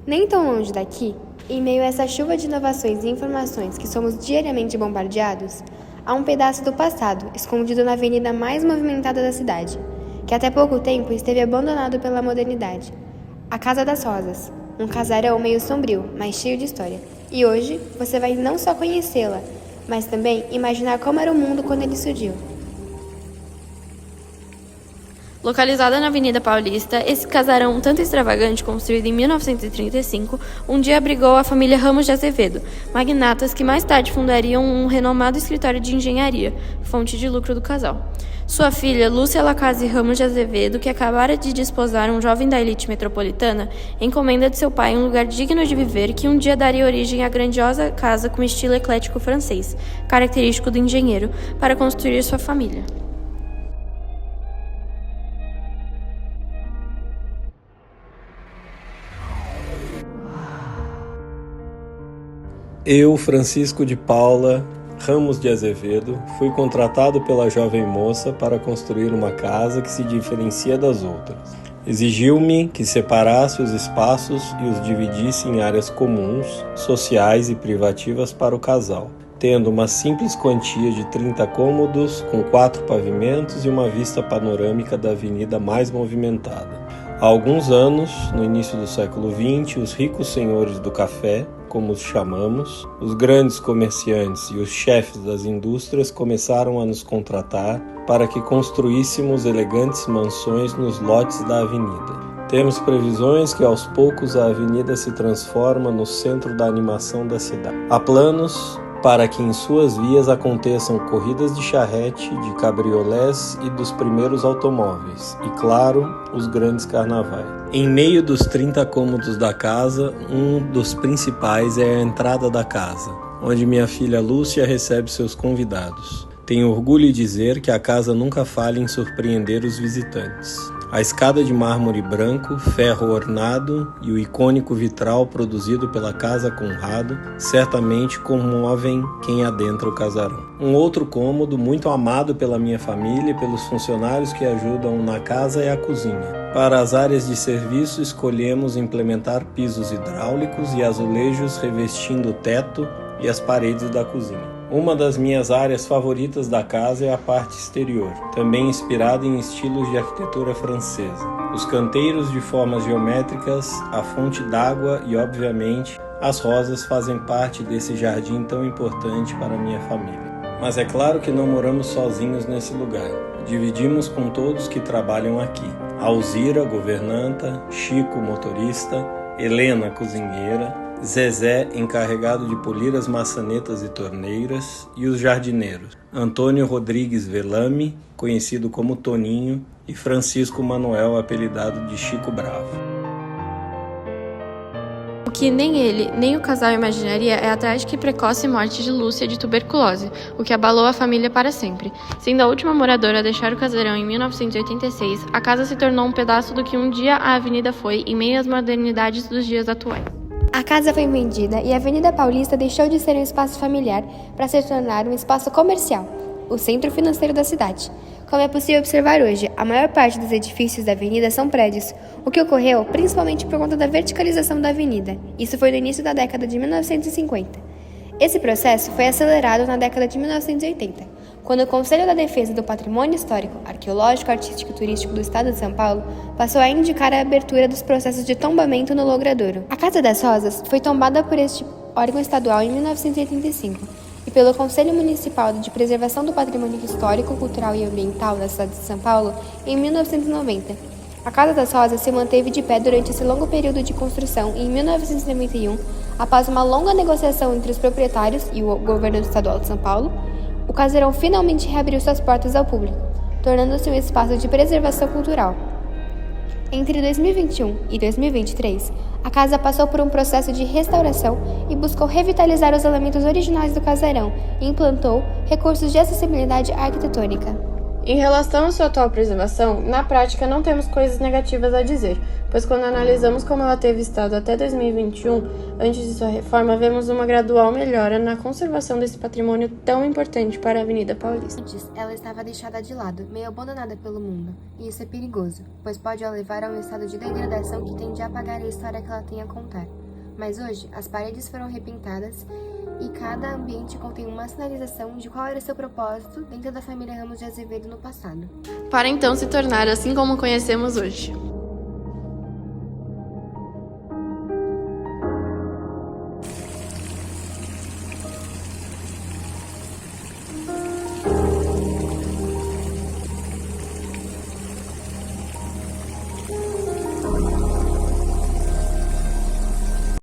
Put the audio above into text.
Nem tão longe daqui, em meio a essa chuva de inovações e informações que somos diariamente bombardeados, há um pedaço do passado escondido na avenida mais movimentada da cidade, que até pouco tempo esteve abandonado pela modernidade. A Casa das Rosas, um casarão meio sombrio, mas cheio de história. E hoje você vai não só conhecê-la, mas também imaginar como era o mundo quando ele surgiu. Localizada na Avenida Paulista, esse casarão tanto extravagante, construído em 1935, um dia abrigou a família Ramos de Azevedo, magnatas que mais tarde fundariam um renomado escritório de engenharia, fonte de lucro do casal. Sua filha, Lúcia Lacase Ramos de Azevedo, que acabara de desposar um jovem da elite metropolitana, encomenda de seu pai um lugar digno de viver que um dia daria origem à grandiosa casa com estilo eclético francês, característico do engenheiro, para construir sua família. Eu, Francisco de Paula Ramos de Azevedo, fui contratado pela jovem moça para construir uma casa que se diferencia das outras. Exigiu-me que separasse os espaços e os dividisse em áreas comuns, sociais e privativas para o casal, tendo uma simples quantia de 30 cômodos, com 4 pavimentos e uma vista panorâmica da avenida mais movimentada. Há alguns anos, no início do século XX, os ricos senhores do café, como os chamamos, os grandes comerciantes e os chefes das indústrias começaram a nos contratar para que construíssemos elegantes mansões nos lotes da avenida. Temos previsões que aos poucos a avenida se transforma no centro da animação da cidade. Há planos para que em suas vias aconteçam corridas de charrete, de cabriolés e dos primeiros automóveis, e claro, os grandes carnavais. Em meio dos 30 cômodos da casa, um dos principais é a entrada da casa, onde minha filha Lúcia recebe seus convidados. Tenho orgulho de dizer que a casa nunca falha em surpreender os visitantes. A escada de mármore branco, ferro ornado e o icônico vitral produzido pela Casa Conrado certamente comovem quem adentra o casarão. Um outro cômodo muito amado pela minha família e pelos funcionários que ajudam na casa é a cozinha. Para as áreas de serviço, escolhemos implementar pisos hidráulicos e azulejos revestindo o teto e as paredes da cozinha. Uma das minhas áreas favoritas da casa é a parte exterior, também inspirada em estilos de arquitetura francesa. Os canteiros de formas geométricas, a fonte d'água e, obviamente, as rosas fazem parte desse jardim tão importante para a minha família. Mas é claro que não moramos sozinhos nesse lugar. Dividimos com todos que trabalham aqui. Alzira, governanta, Chico, motorista, Helena, cozinheira, Zezé, encarregado de polir as maçanetas e torneiras, e os jardineiros, Antônio Rodrigues Velame, conhecido como Toninho, e Francisco Manuel, apelidado de Chico Bravo. O que nem ele, nem o casal imaginaria é a trágica e precoce morte de Lúcia de tuberculose, o que abalou a família para sempre. Sendo a última moradora a deixar o casarão em 1986, a casa se tornou um pedaço do que um dia a avenida foi em meio às modernidades dos dias atuais. A casa foi vendida e a Avenida Paulista deixou de ser um espaço familiar para se tornar um espaço comercial, o centro financeiro da cidade. Como é possível observar hoje, a maior parte dos edifícios da avenida são prédios, o que ocorreu principalmente por conta da verticalização da avenida. Isso foi no início da década de 1950. Esse processo foi acelerado na década de 1980, quando o Conselho da Defesa do Patrimônio Histórico, Arqueológico, Artístico e Turístico do Estado de São Paulo passou a indicar a abertura dos processos de tombamento no logradouro. A Casa das Rosas foi tombada por este órgão estadual em 1985 e pelo Conselho Municipal de Preservação do Patrimônio Histórico, Cultural e Ambiental da cidade de São Paulo em 1990. A Casa das Rosas se manteve de pé durante esse longo período de construção e em 1991, após uma longa negociação entre os proprietários e o governo estadual de São Paulo, o casarão finalmente reabriu suas portas ao público, tornando-se um espaço de preservação cultural. Entre 2021 e 2023, a casa passou por um processo de restauração e buscou revitalizar os elementos originais do casarão e implantou recursos de acessibilidade arquitetônica. Em relação à sua atual preservação, na prática não temos coisas negativas a dizer, pois quando analisamos como ela teve estado até 2021, antes de sua reforma, vemos uma gradual melhora na conservação desse patrimônio tão importante para a Avenida Paulista. Antes, ela estava deixada de lado, meio abandonada pelo mundo, e isso é perigoso, pois pode a levar a um estado de degradação que tende a apagar a história que ela tem a contar. Mas hoje, as paredes foram repintadas e cada ambiente contém uma sinalização de qual era seu propósito dentro da família Ramos de Azevedo no passado. Para então se tornar assim como conhecemos hoje.